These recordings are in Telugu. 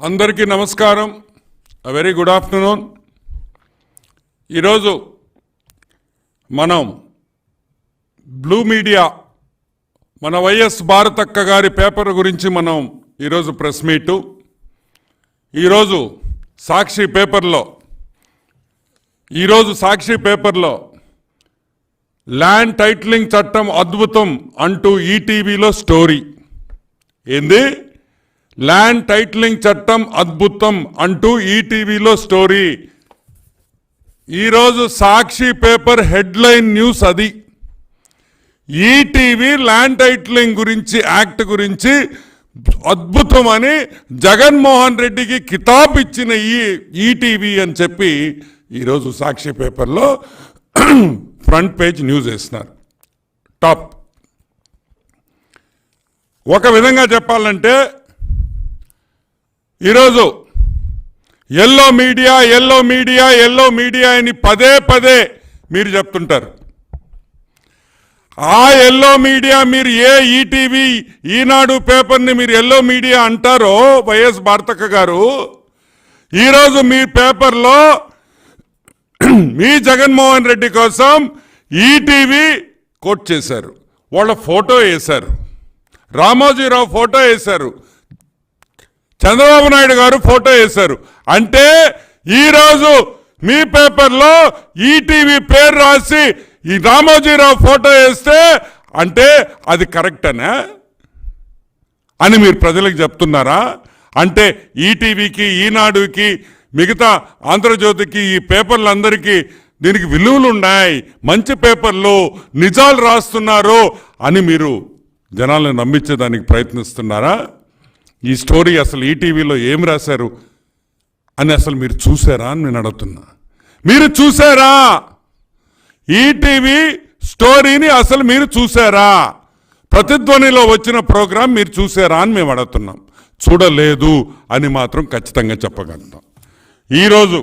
అందరికీ నమస్కారం. Very good afternoon. ఈరోజు మనం బ్లూ మీడియా మన వైఎస్ భారతక్క గారి పేపర్ గురించి మనం ఈరోజు ప్రెస్ మీటు. ఈరోజు సాక్షి పేపర్లో ల్యాండ్ టైటిలింగ్ చట్టం అద్భుతం అంటూ ఈటీవీలో స్టోరీ. ఏంది? ల్యాండ్ టైటిలింగ్ చట్టం అద్భుతం అంటూ ఈటీవీలో స్టోరీ. ఈరోజు సాక్షి పేపర్ హెడ్లైన్ న్యూస్ అది. ఈటీవీ ల్యాండ్ టైటిలింగ్ గురించి, యాక్ట్ గురించి అద్భుతం అని జగన్మోహన్ రెడ్డికి కితాబ్ ఇచ్చిన ఈటీవీ అని చెప్పి ఈరోజు సాక్షి పేపర్లో ఫ్రంట్ పేజ్ న్యూస్ వేస్తున్నారు. టాప్. ఒక విధంగా చెప్పాలంటే ఈరోజు ఎల్లో మీడియా అని పదే మీరు చెప్తుంటారు. ఆ ఎల్లో మీడియా, మీరు ఏ ఈటీవీ, ఈనాడు పేపర్ని మీరు ఎల్లో మీడియా అంటారో వైఎస్ భారతక్క గారు, ఈరోజు మీ పేపర్లో మీ జగన్మోహన్ రెడ్డి కోసం ఈటీవీ కోట్ చేశారు. వాళ్ళ ఫోటో వేశారు, రామోజీరావు ఫోటో వేశారు, చంద్రబాబు నాయుడు గారు ఫోటో వేశారు. అంటే ఈరోజు మీ పేపర్లో ఈటీవీ పేరు రాసి ఈ రామోజీరావు ఫోటో వేస్తే అంటే అది కరెక్టనా అని మీరు ప్రజలకు చెప్తున్నారా? అంటే ఈటీవీకి, ఈనాడుకి, మిగతా ఆంధ్రజ్యోతికి, ఈ పేపర్లందరికీ దీనికి విలువలు ఉన్నాయి, మంచి పేపర్లు, నిజాలు రాస్తున్నారు అని మీరు జనాలను నమ్మించేదానికి ప్రయత్నిస్తున్నారా? ఈ స్టోరీ అసలు ఈటీవీలో ఏం రాశారు అని అసలు మీరు చూసారా అని నేను అడుగుతున్నా. మీరు చూసారా? ఈటీవీ స్టోరీని అసలు మీరు చూసారా? ప్రతిధ్వనిలో వచ్చిన ప్రోగ్రాం మీరు చూసారా అని మేము అడుగుతున్నాం. చూడలేదు అని మాత్రం ఖచ్చితంగా చెప్పగలుగుతాం. ఈరోజు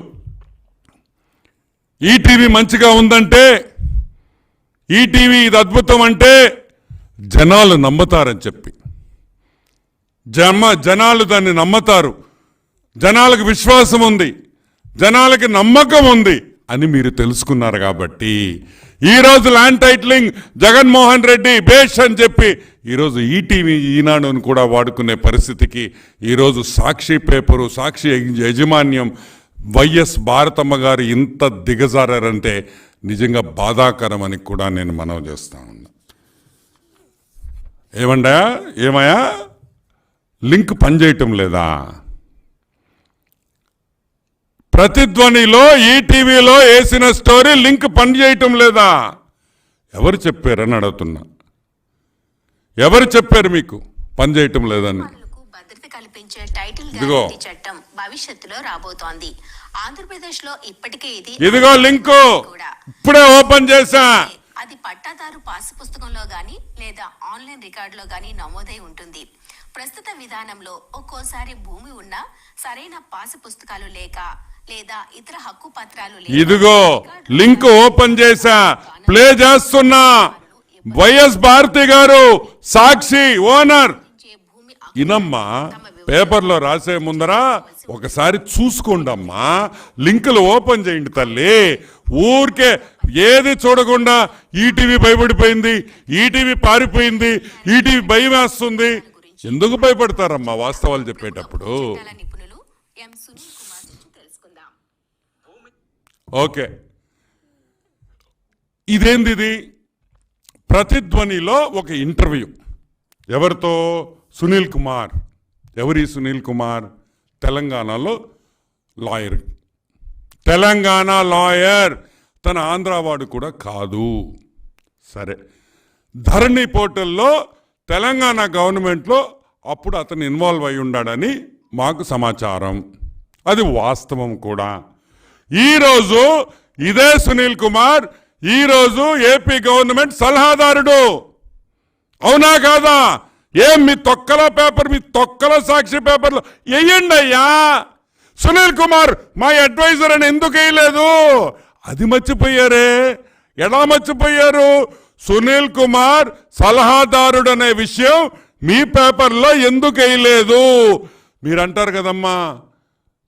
ఈటీవీ మంచిగా ఉందంటే, ఈటీవీ ఇది అద్భుతం అంటే జనాలు నమ్ముతారని చెప్పి, జనాలు దాన్ని నమ్ముతారు, జనాలకు విశ్వాసం ఉంది, జనాలకి నమ్మకం ఉంది అని మీరు తెలుసుకున్నారు. కాబట్టి ఈరోజు ల్యాండ్ టైటిలింగ్ జగన్మోహన్ రెడ్డి బేష్ అని చెప్పి ఈరోజు ఈటీవీ, ఈనాడును కూడా వాడుకునే పరిస్థితికి ఈరోజు సాక్షి పేపరు, సాక్షి యాజమాన్యం, వైఎస్ భారతమ్మ గారు ఇంత దిగజారంటే నిజంగా బాధాకరం అని కూడా నేను మనవి చేస్తా ఉన్నా. ఏమయ్యా లింక్ పనిచేయటం లేదా? ప్రతిధ్వనిలో, ఈటీవీలో వేసిన స్టోరీ లింక్ పనిచేయటం లేదా? ఎవరు చెప్పారని అడుగుతున్నా. ఎవరు చెప్పారు మీకు పనిచేయటం లేదని? భద్రత కల్పించే టైటిల్ గ్యారంటీ చట్టం భవిష్యత్తులో రాబోతోంది. ఆంధ్రప్రదేశ్ లో ఇప్పటికే ఇదిగో లింకు ఇప్పుడే ఓపెన్ చేశా. అది పట్టాదారు పాసు పుస్తకంలో గానీ లేదా ఆన్లైన్ రికార్డులో గానీ నమోదై ఉంటుంది. ప్రస్తుత విధానంలో ఒక్కోసారి భూమి ఉన్నా సరైన పాసు పుస్తకాలు లేక లేదా ఇతర హక్కు పత్రాలు లేక, ఇదిగో లింక్ ఓపెన్ చేశా, ప్లే చేస్తున్నా. వైఎస్ భారతి గారు, సాక్షి ఓనర్. ఇనమ్మా, పేపర్లో రాసే ముందరా ఒకసారి చూసుకోండమ్మా, లింకులు ఓపెన్ చేయండి తల్లి. ఊరికే ఏది చూడకుండా ఈటీవీ భయపడిపోయింది, ఈటీవీ పారిపోయింది, ఈటీవీ భయం వేస్తుంది. ఎందుకు భయపడతారమ్మా వాస్తవాలు చెప్పేటప్పుడు? ఓకే, ఇదేంది? ఇది ప్రతిధ్వనిలో ఒక ఇంటర్వ్యూ. ఎవరితో? సునీల్ కుమార్. ఎవరి సునీల్ కుమార్? తెలంగాణలో లాయర్. తెలంగాణ లాయర్, తన ఆంధ్రావాడు కూడా కాదు. సరే, ధరణి పోర్టల్లో తెలంగాణ గవర్నమెంట్లో అప్పుడు అతను ఇన్వాల్వ్ అయి ఉన్నాడని మాకు సమాచారం. అది వాస్తవం కూడా. ఈరోజు ఇదే సునీల్ కుమార్ ఈరోజు ఏపీ గవర్నమెంట్ సలహాదారుడు. అవునా కాదా? ఏం మీ తొక్కల పేపర్, మీ తొక్కల సాక్షి పేపర్లో వేయండి అయ్యా. సునీల్ కుమార్ మా అడ్వైజర్ అని ఎందుకు వేయలేదు? అది మర్చిపోయారే. ఎలా మర్చిపోయారు? సునీల్ కుమార్ సలహాదారుడు అనే విషయం మీ పేపర్లో ఎందుకు వేయలేదు? మీరు అంటారు కదమ్మా,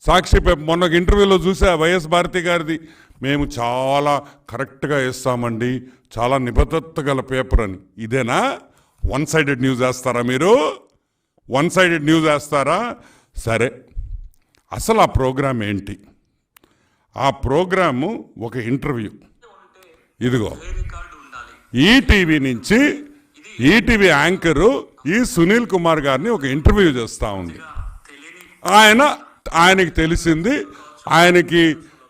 సాక్షి మొన్న ఒక ఇంటర్వ్యూలో చూసా వైఎస్ భారతి గారిది, మేము చాలా కరెక్ట్గా వేస్తామండి, చాలా నిబద్ధత గల పేపర్ అని. ఇదేనా వన్ సైడెడ్ న్యూస్ వేస్తారా మీరు? వన్ సైడెడ్ న్యూస్ వేస్తారా? సరే, అసలు ఆ ప్రోగ్రాం ఏంటి? ఆ ప్రోగ్రాము ఒక ఇంటర్వ్యూ. ఇదిగో ఈటీవీ నుంచి ఈటీవీ యాంకరు ఈ సునీల్ కుమార్ గారిని ఒక ఇంటర్వ్యూ చేస్తూ ఉంది. ఆయనకి తెలిసింది, ఆయనకి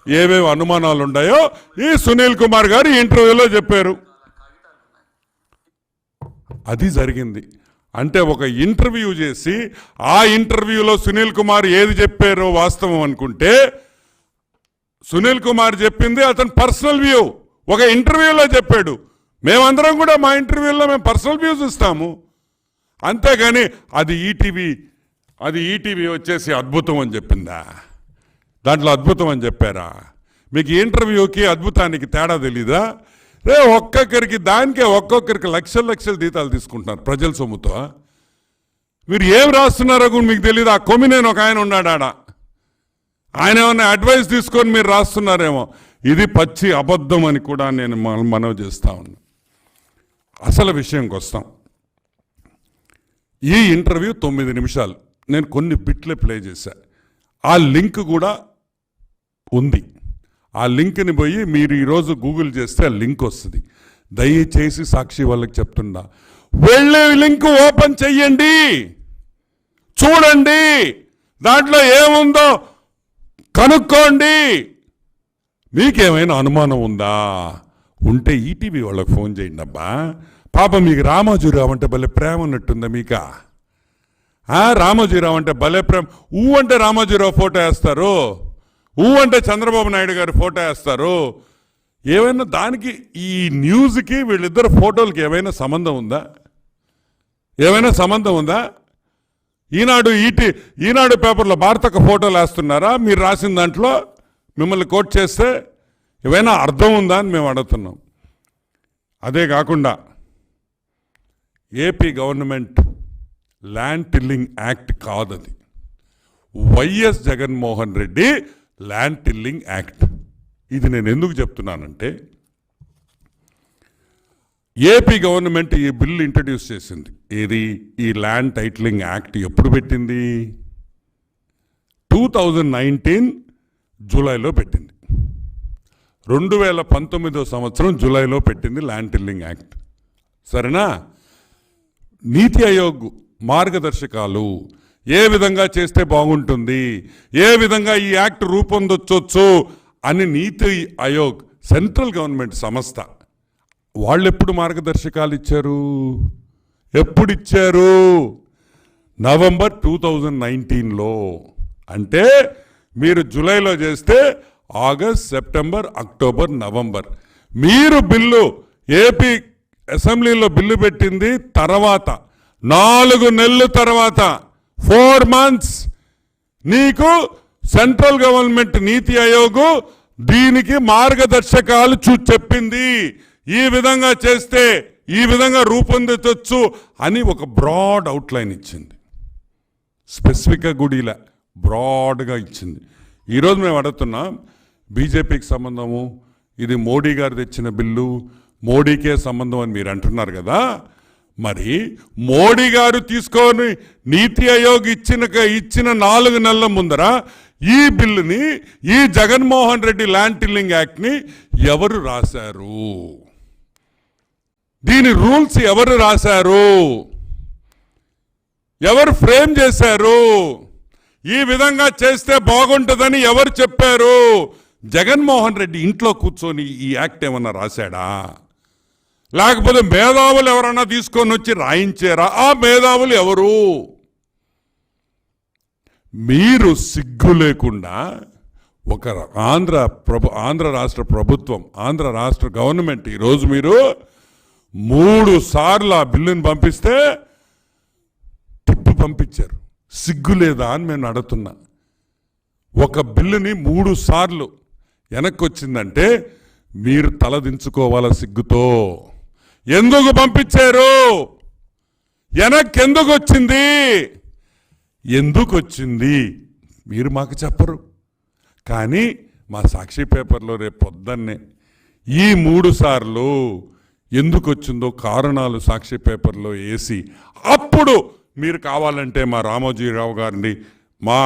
ఏవేవి అనుమానాలు ఉన్నాయో ఈ సునీల్ కుమార్ గారు ఈ ఇంటర్వ్యూలో చెప్పారు. అది జరిగింది. అంటే ఒక ఇంటర్వ్యూ చేసి ఆ ఇంటర్వ్యూలో సునీల్ కుమార్ ఏది చెప్పారో వాస్తవం అనుకుంటే, సునీల్ కుమార్ చెప్పింది అతని పర్సనల్ వ్యూ ఒక ఇంటర్వ్యూలో చెప్పాడు. మేమందరం కూడా మా ఇంటర్వ్యూలో మేము పర్సనల్ వ్యూస్ ఇస్తాము, అంతేగాని అది ఈటీవీ వచ్చేసి అద్భుతం అని చెప్పిందా? దాంట్లో అద్భుతం అని చెప్పారా? మీకు ఇంటర్వ్యూకి అద్భుతానికి తేడా తెలీదా? ఒక్కొక్కరికి ఒక్కొక్కరికి లక్షల జీతాలు తీసుకుంటున్నారు ప్రజల సొమ్ముతో. మీరు ఏం రాస్తున్నారో కూడా మీకు తెలీదు. ఆ కొమ్మినేని ఒక ఆయన ఉన్నాడు ఆడ, ఆయన ఏమన్నా అడ్వైస్ తీసుకొని మీరు రాస్తున్నారేమో. ఇది పచ్చి అబద్ధం అని కూడా నేను మనవి చేస్తా ఉన్నా. అసలు విషయంకి వస్తాం. ఈ ఇంటర్వ్యూ 9 నిమిషాలు. నేను కొన్ని బిట్లే ప్లే చేశా. ఆ లింక్ కూడా ఉంది. ఆ లింక్ని పోయి మీరు ఈరోజు గూగుల్ చేస్తే ఆ లింక్ వస్తుంది. దయచేసి సాక్షి వాళ్ళకి చెప్తున్నా, వెళ్ళే లింక్ ఓపెన్ చెయ్యండి, చూడండి, దాంట్లో ఏముందో కనుక్కోండి. మీకేమైనా అనుమానం ఉందా? ఉంటే ఈటీవీ వాళ్ళకి ఫోన్ చేయండి అబ్బా. పాప మీకు రామోజీరావు అంటే భలే ప్రేమ ఉన్నట్టుందా మీకా? రామోజీరావు అంటే భలే ప్రేమ. అంటే రామోజీరావు ఫోటో వేస్తారు, అంటే చంద్రబాబు నాయుడు గారి ఫోటో వేస్తారు. ఏమైనా దానికి ఈ న్యూస్కి వీళ్ళిద్దరు ఫోటోలకి ఏమైనా సంబంధం ఉందా? ఏమైనా సంబంధం ఉందా? ఈనాడు పేపర్లో భారతక ఫోటోలు వేస్తున్నారా? మీరు రాసిన దాంట్లో మిమ్మల్ని కోట్ చేస్తే ఏమైనా అర్థం ఉందా అని మేము అడుగుతున్నాం. అదే కాకుండా AP government land tilling act కాదది, YS Jaganmohan Reddy land tilling act. ఇది నేను ఎందుకు చెప్తున్నానంటే, ఏపీ గవర్నమెంట్ ఈ బిల్లు ఇంట్రడ్యూస్ చేసింది. ఏది? ఈ ల్యాండ్ టైటిలింగ్ యాక్ట్ ఎప్పుడు పెట్టింది? 2019 జూలైలో పెట్టింది. 2019 సంవత్సరం జూలైలో పెట్టింది ల్యాండ్ టిల్లింగ్ యాక్ట్. సరేనా? నీతి ఆయోగ్ మార్గదర్శకాలు ఏ విధంగా చేస్తే బాగుంటుంది, ఏ విధంగా ఈ యాక్ట్ రూపొందొచ్చు అని నీతి ఆయోగ్ సెంట్రల్ గవర్నమెంట్ సంస్థ వాళ్ళు ఎప్పుడు మార్గదర్శకాలు ఇచ్చారు? ఎప్పుడు ఇచ్చారు? నవంబర్ 2019లో. అంటే మీరు జూలైలో చేస్తే ఆగస్ట్, సెప్టెంబర్, అక్టోబర్, నవంబర్. మీరు బిల్లు ఏపీ అసెంబ్లీలో బిల్లు పెట్టింది తర్వాత 4 నెలల తర్వాత 4 months నీకు సెంట్రల్ గవర్నమెంట్ నీతి ఆయోగ్ దీనికి మార్గదర్శకాలు చెప్పింది. ఈ విధంగా చేస్తే ఈ విధంగా రూపొందించవచ్చు అని ఒక బ్రాడ్ అవుట్లైన్ ఇచ్చింది. స్పెసిఫిక్గా గుడిలా బ్రాడ్గా ఇచ్చింది. ఈరోజు మేము అడుగుతున్నాం, బీజేపీకి సంబంధము, ఇది మోడీ గారు తెచ్చిన బిల్లు, మోడీకే సంబంధం అని మీరు అంటున్నారు కదా. మరి మోడీ గారు తీసుకొని నీతి ఆయోగ్ ఇచ్చిన 4 నెలల ముందర ఈ బిల్లుని, ఈ జగన్మోహన్ రెడ్డి ల్యాండ్ టిల్లింగ్ యాక్ట్ని ఎవరు రాశారు? దీని రూల్స్ ఎవరు రాశారు? ఎవరు ఫ్రేమ్ చేశారు? ఈ విధంగా చేస్తే బాగుంటుందని ఎవరు చెప్పారు? జగన్మోహన్ రెడ్డి ఇంట్లో కూర్చొని ఈ యాక్ట్ ఏమన్నా రాశాడా? లేకపోతే మేధావులు ఎవరన్నా తీసుకొని వచ్చి రాయించారా? ఆ మేధావులు ఎవరు? మీరు సిగ్గు లేకుండా ఒక ఆంధ్ర రాష్ట్ర ప్రభుత్వం, ఆంధ్ర రాష్ట్ర గవర్నమెంట్ ఈరోజు మీరు 3 సార్లు ఆ బిల్లుని పంపిస్తే తిప్పి పంపించారు. సిగ్గు లేదా అని నేను అడుగుతున్నా. ఒక బిల్లుని 3 సార్లు వెనక్కి వచ్చిందంటే మీరు తలదించుకోవాల సిగ్గుతో. ఎందుకు పంపించారు? వెనక్కి ఎందుకు వచ్చింది? ఎందుకు వచ్చింది మీరు మాకు చెప్పరు. కానీ మా సాక్షి పేపర్లో రేపు పొద్దున్నే ఈ 3 సార్లు ఎందుకు వచ్చిందో కారణాలు సాక్షి పేపర్లో వేసి అప్పుడు మీరు కావాలంటే మా రామోజీరావు గారిని మా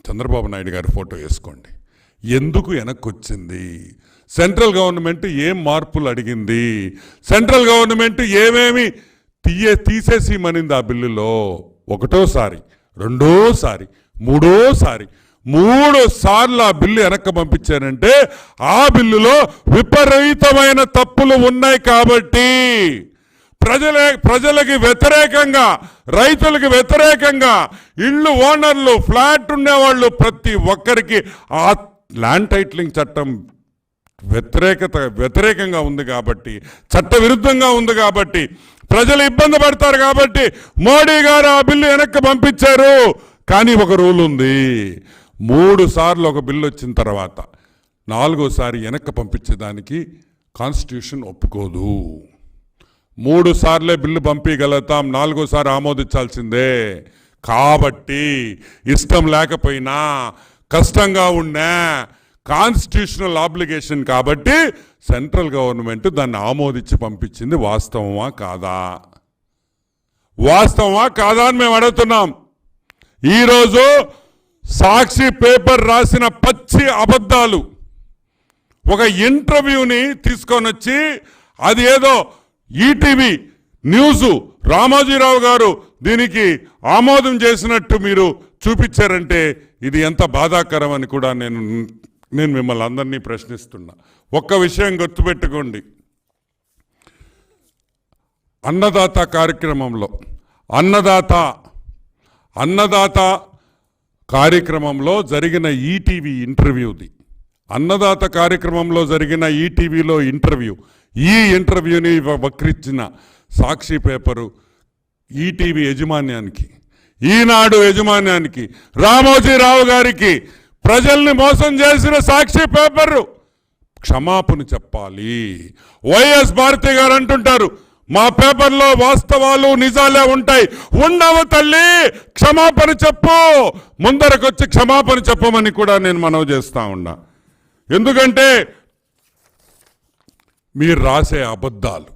చంద్రబాబు నాయుడు గారి ఫోటో వేసుకోండి. ఎందుకు వెనక్కి వచ్చింది, సెంట్రల్ గవర్నమెంట్ ఏం మార్పులు అడిగింది, సెంట్రల్ గవర్నమెంట్ ఏమేమి తీసేసి మనింది ఆ బిల్లులో, ఒకటోసారి, రెండోసారి, మూడోసారి, 3 సార్లు ఆ బిల్లు వెనక్కి పంపించారంటే ఆ బిల్లులో విపరీతమైన తప్పులు ఉన్నాయి. కాబట్టి ప్రజలకి వ్యతిరేకంగా, రైతులకు వ్యతిరేకంగా, ఇళ్ళు ఓనర్లు, ఫ్లాట్ ఉండేవాళ్ళు ప్రతి ఒక్కరికి ఆ ల్యాండ్ టైటిలింగ్ చట్టం వ్యతిరేకంగా ఉంది కాబట్టి, చట్ట విరుద్ధంగా ఉంది కాబట్టి, ప్రజలు ఇబ్బంది పడతారు కాబట్టి మోడీ గారు ఆ బిల్లు వెనక్కి పంపించారు. కానీ ఒక రూల్ ఉంది, 3 సార్లు ఒక బిల్లు వచ్చిన తర్వాత 4వసారి వెనక్కి పంపించేదానికి కాన్స్టిట్యూషన్ ఒప్పుకోదు. 3 సార్లే బిల్లు పంపించగలుగుతాం, 4వసారి ఆమోదించాల్సిందే. కాబట్టి ఇష్టం లేకపోయినా, కష్టంగా ఉన్నా, కాన్స్టిట్యూషనల్ ఆబ్లిగేషన్ కాబట్టి సెంట్రల్ గవర్నమెంట్ దాన్ని ఆమోదించి పంపించింది. వాస్తవమా కాదా? వాస్తవమా కాదా అని మేము అడుగుతున్నాం. ఈరోజు సాక్షి పేపర్ రాసిన పచ్చి అబద్ధాలు, ఒక ఇంటర్వ్యూని తీసుకొని వచ్చి అది ఏదో ఈటీవీ న్యూస్ రామోజీరావు గారు దీనికి ఆమోదం చేసినట్టు మీరు చూపించారంటే ఇది ఎంత బాధాకరం అని కూడా నేను మిమ్మల్ని అందరినీ ప్రశ్నిస్తున్నా. ఒక్క విషయం గుర్తుపెట్టుకోండి, అన్నదాత కార్యక్రమంలో అన్నదాత కార్యక్రమంలో జరిగిన ఈటీవీ ఇంటర్వ్యూది, అన్నదాత కార్యక్రమంలో జరిగిన ఈటీవీలో ఇంటర్వ్యూ, ఈ ఇంటర్వ్యూని వక్రించిన సాక్షి పేపరు ఈటీవీ యజమాన్యానికి, ఈనాడు యజమాన్యానికి, రామోజీరావు గారికి, ప్రజల్ని మోసం చేసిన సాక్షి పేపర్ క్షమాపణ చెప్పాలి. వైఎస్ భారతి గారు అంటుంటారు మా పేపర్లో వాస్తవాలు నిజాలే ఉంటాయి. ఉండవు తల్లి, క్షమాపణ చెప్పు, ముందరకొచ్చి క్షమాపణ చెప్పమని కూడా నేను మనవి చేస్తా ఉన్నా. ఎందుకంటే మీరు రాసే అబద్ధాలు,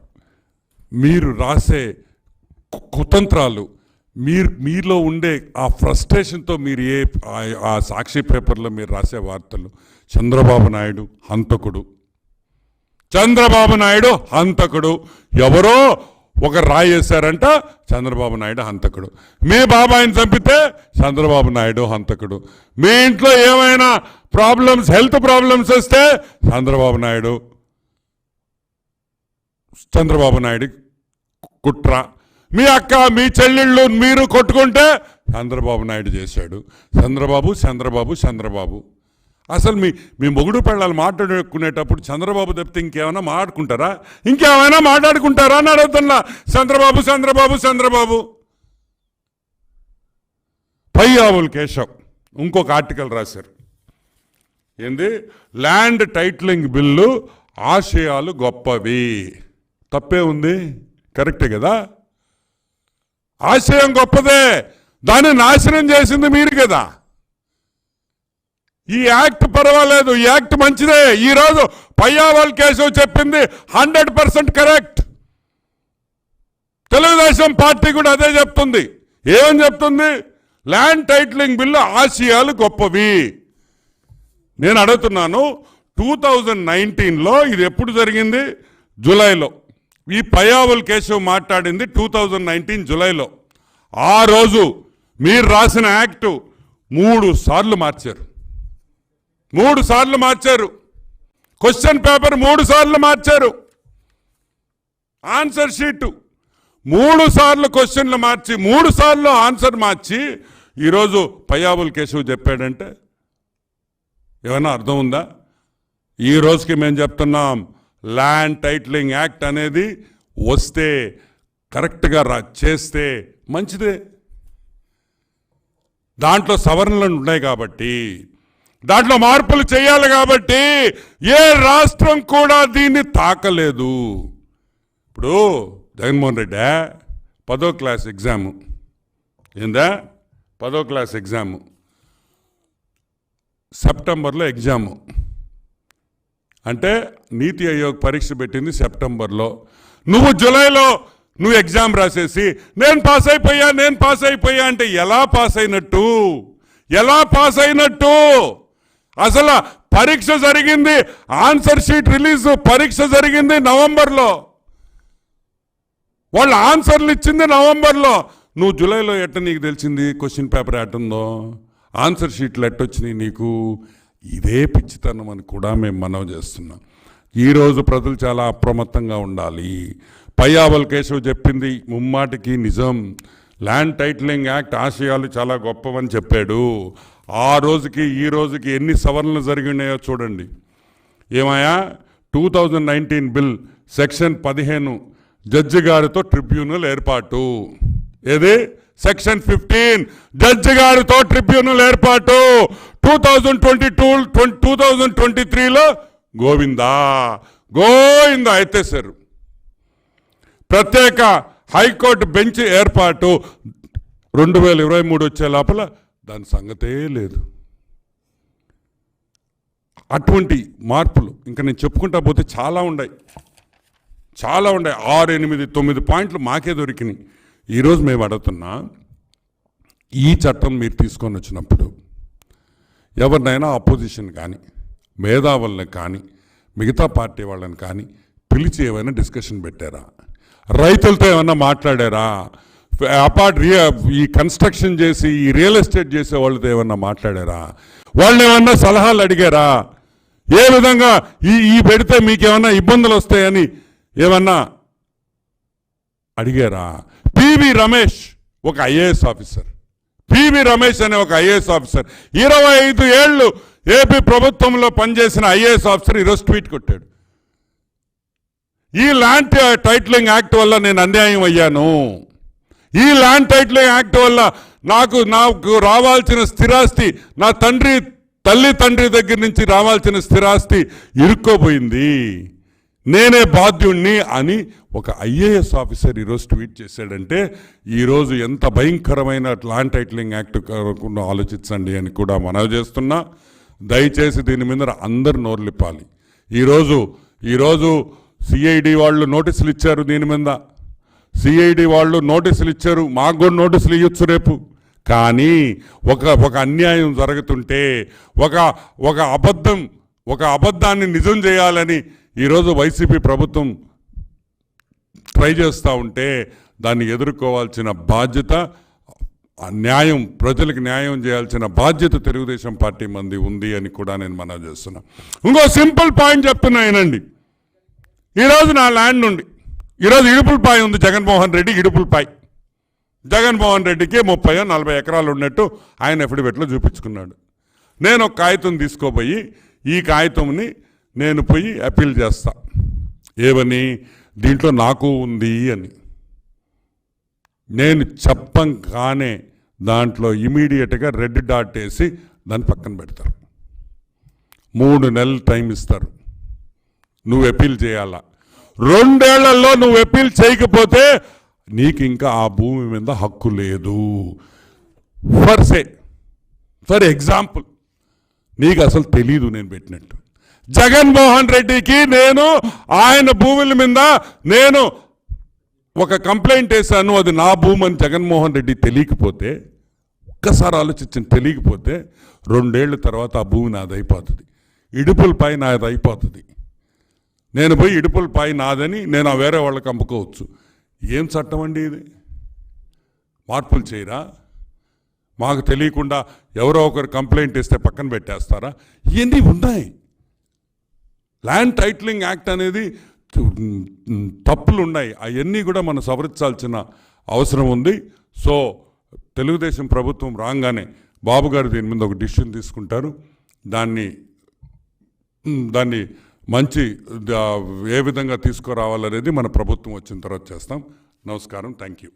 మీరు రాసే కుతంత్రాలు, మీలో ఉండే ఆ ఫ్రస్ట్రేషన్తో మీరు ఆ సాక్షి పేపర్లో మీరు రాసే వార్తలు, చంద్రబాబు నాయుడు హంతకుడు, ఎవరో ఒక రాయి వేశారంట, చంద్రబాబు నాయుడు హంతకుడు. మీ బాబాయిని చంపితే చంద్రబాబు నాయుడు హంతకుడు. మీ ఇంట్లో ఏమైనా ప్రాబ్లమ్స్, హెల్త్ ప్రాబ్లమ్స్ వస్తే చంద్రబాబు నాయుడు కుట్ర. మీ అక్క, మీ చెల్లెళ్ళు మీరు కొట్టుకుంటే చంద్రబాబు నాయుడు చేశాడు. చంద్రబాబు అసలు మీ మొగుడు పెళ్ళాలు మాట్లాడుకునేటప్పుడు చంద్రబాబు తప్పితే ఇంకేమైనా మాట్లాడుకుంటారా అని అడుగుతున్నా. చంద్రబాబు పయ్యావుల్ కేశవ్ ఇంకొక ఆర్టికల్ రాశారు, ఏంది, ల్యాండ్ టైటిలింగ్ బిల్లు ఆశయాలు గొప్పవి. తప్పే ఉంది, కరెక్టే కదా. ఆశయం గొప్పదే, దాన్ని నాశనం చేసింది మీరు కదా. ఈ యాక్ట్ పర్వాలేదు, ఈ యాక్ట్ మంచిదే. ఈరోజు పయ్యావల్ కేశవ్ చెప్పింది 100% కరెక్ట్. తెలుగుదేశం పార్టీ కూడా అదే చెప్తుంది. ఏమని చెప్తుంది? ల్యాండ్ టైటిలింగ్ బిల్లు ఆశయాలు గొప్పవి. నేను అడుగుతున్నాను, 2019లో ఇది ఎప్పుడు జరిగింది? జూలైలో. ఈ పయ్యావుల్ కేశవ్ మాట్లాడింది 2019 జూలైలో. ఆ రోజు మీరు రాసిన యాక్టు 3 సార్లు మార్చారు. క్వశ్చన్ పేపర్ 3 సార్లు మార్చారు. ఆన్సర్ షీటు 3 సార్లు క్వశ్చన్లు మార్చి, 3 సార్లు ఆన్సర్ మార్చి ఈరోజు పయ్యావుల్ కేశవ్ చెప్పాడంటే ఏమైనా అర్థం ఉందా? ఈ రోజుకి మేము చెప్తున్నాం, ల్యాండ్ టైటిలింగ్ యాక్ట్ అనేది వస్తే కరెక్ట్గా చేస్తే మంచిదే. దాంట్లో సవరణలు ఉన్నాయి కాబట్టి, దాంట్లో మార్పులు చేయాలి కాబట్టి ఏ రాష్ట్రం కూడా దీన్ని తాకలేదు. ఇప్పుడు జగన్మోహన్ రెడ్డి 10వ క్లాస్ ఎగ్జాము ఏందా, 10వ క్లాస్ ఎగ్జాము, సెప్టెంబర్లో ఎగ్జాము. అంటే నీతి ఆయోగ్ పరీక్ష పెట్టింది సెప్టెంబర్లో. నువ్వు జూలైలో నువ్వు ఎగ్జామ్ రాసేసి నేను పాస్ అయిపోయా అంటే ఎలా పాస్ అయినట్టు? అసలు పరీక్ష జరిగింది, ఆన్సర్ షీట్ రిలీజ్, పరీక్ష జరిగింది నవంబర్లో, వాళ్ళు ఆన్సర్లు ఇచ్చింది నవంబర్లో. నువ్వు జూలైలో ఎట్ట నీకు తెలిసింది క్వశ్చన్ పేపర్ ఎట్టుందో, ఆన్సర్ షీట్లు ఎట్టొచ్చినాయి నీకు? ఇదే పిచ్చితనం అని కూడా మేము మనవి చేస్తున్నాం. ఈరోజు ప్రజలు చాలా అప్రమత్తంగా ఉండాలి. పయ్యావల్ కేశవ్ చెప్పింది ముమ్మాటికి నిజం. ల్యాండ్ టైటిలింగ్ యాక్ట్ ఆశయాలు చాలా గొప్పవని చెప్పాడు. ఆ రోజుకి ఈ రోజుకి ఎన్ని సవరణలు జరిగినాయో చూడండి. ఏమయ్యా, 2019 బిల్ సెక్షన్ 15 జడ్జి గారితో ట్రిబ్యునల్ ఏర్పాటు. ఏది? సెక్షన్ 15 జడ్జి గారితో ట్రిబ్యునల్ ఏర్పాటు. 2023లో గోవిందా ఎత్తేసారు. ప్రత్యేక హైకోర్టు బెంచ్ ఏర్పాటు 2023 వచ్చే లోపల దాని సంగతే లేదు. అటువంటి మార్పులు ఇంకా నేను చెప్పుకుంటా పోతే చాలా ఉన్నాయి. 6, 8, 9 పాయింట్లు మాకే దొరికినాయి. ఈరోజు మేము అడుగుతున్నా, ఈ చట్టం మీరు తీసుకొని వచ్చినప్పుడు ఎవరినైనా అపోజిషన్ కానీ మేధావులను కానీ మిగతా పార్టీ వాళ్ళని కానీ పిలిచి ఏమైనా డిస్కషన్ పెట్టారా? రైతులతో ఏమైనా మాట్లాడారా? ఈ కన్స్ట్రక్షన్ చేసి ఈ రియల్ ఎస్టేట్ చేసే వాళ్ళతో ఏమన్నా మాట్లాడారా? వాళ్ళని ఏమన్నా సలహాలు అడిగారా? ఏ విధంగా ఈ పెడితే మీకేమన్నా ఇబ్బందులు వస్తాయని ఏమన్నా అడిగారా? పివి రమేష్ ఒక ఐఏఎస్ ఆఫీసర్, 25 ఏళ్ళు ఏపీ ప్రభుత్వంలో పనిచేసిన ఐఏఎస్ ఆఫీసర్ ఈరోజు ట్వీట్ కొట్టాడు, ఈ ల్యాండ్ టైటిలింగ్ యాక్ట్ వల్ల నేను అన్యాయం అయ్యాను, ఈ ల్యాండ్ టైటిలింగ్ యాక్ట్ వల్ల నాకు రావాల్సిన స్థిరాస్తి, నా తల్లి తండ్రి దగ్గర నుంచి రావాల్సిన స్థిరాస్తి ఇరుక్కోపోయింది, నేనే బాధ్యుణ్ణి అని ఒక ఐఏఎస్ ఆఫీసర్ ఈరోజు ట్వీట్ చేశాడంటే ఈరోజు ఎంత భయంకరమైన ల్యాండ్ టైటిలింగ్ యాక్ట్ ఆలోచించండి అని కూడా మనవి చేస్తున్నా. దయచేసి దీని మీద అందరు నోర్లిప్పాలి. ఈరోజు సిఐడి వాళ్ళు నోటీసులు ఇచ్చారు, దీని మీద సిఐడి వాళ్ళు నోటీసులు ఇచ్చారు, మాకు కూడా నోటీసులు ఇవ్వచ్చు రేపు. కానీ ఒక అన్యాయం జరుగుతుంటే ఒక అబద్ధాన్ని నిజం చేయాలని ఈరోజు వైసీపీ ప్రభుత్వం ట్రై చేస్తూ ఉంటే దాన్ని ఎదుర్కోవాల్సిన బాధ్యత, న్యాయం, ప్రజలకు న్యాయం చేయాల్సిన బాధ్యత తెలుగుదేశం పార్టీ మంది ఉంది అని కూడా నేను మనవి చేస్తున్నా. ఇంకో సింపుల్ పాయింట్ చెప్తున్నా వినండి. ఈరోజు నా ల్యాండ్ నుండి ఈరోజు ఇడుపులపాయ ఉంది, జగన్మోహన్ రెడ్డి ఇడుపులపాయ. జగన్మోహన్ రెడ్డికి 30-40 ఎకరాలు ఉన్నట్టు ఆయన ఎఫిడవిట్లో చూపించుకున్నాడు. నేను ఒక కాగితం తీసుకోపోయి ఈ కాగితంని నేను పోయి అప్పీల్ చేస్తా. ఏమని? దీంట్లో నాకు ఉంది అని. నేను చెప్పంగానే దాంట్లో ఇమీడియట్గా రెడ్ డాట్ వేసి దాన్ని పక్కన పెడతారు. 3 నెలలు టైం ఇస్తారు, నువ్వు అప్పీల్ చేయాలా. 2 ఏళ్లలో నువ్వు అప్పీల్ చేయకపోతే నీకు ఇంకా ఆ భూమి మీద హక్కు లేదు. ఫర్ ఎగ్జాంపుల్, నీకు అసలు తెలీదు నేను పెట్టినట్టు. జగన్మోహన్ రెడ్డికి ఆయన భూముల మీద నేను ఒక కంప్లైంట్ వేశాను, అది నా భూమి అని జగన్మోహన్ రెడ్డి తెలియకపోతే, ఒక్కసారి ఆలోచించండి, తెలియకపోతే 2 ఏళ్ళ తర్వాత ఆ భూమి నాది అయిపోతుంది, ఇడుపులపై నాది అయిపోతుంది. నేను పోయి ఇడుపులపై నాదని నేను వేరే వాళ్ళకి అమ్ముకోవచ్చు. ఏం చట్టం అండి ఇది? మార్పులు చేయరా? మాకు తెలియకుండా ఎవరో ఒకరు కంప్లైంట్ ఇస్తే పక్కన పెట్టేస్తారా? ఇవన్నీ ఉన్నాయి. ల్యాండ్ టైటిలింగ్ యాక్ట్ అనేది తప్పులు ఉన్నాయి, అవన్నీ కూడా మనం సవరించాల్సిన అవసరం ఉంది. సో తెలుగుదేశం ప్రభుత్వం రాగానే బాబు గారు దీని మీద ఒక డిసిషన్ తీసుకుంటారు. దాన్ని మంచి ఏ విధంగా తీసుకురావాలనేది మన ప్రభుత్వం వచ్చిన తర్వాత చేస్తాం. నమస్కారం, థ్యాంక్ యూ.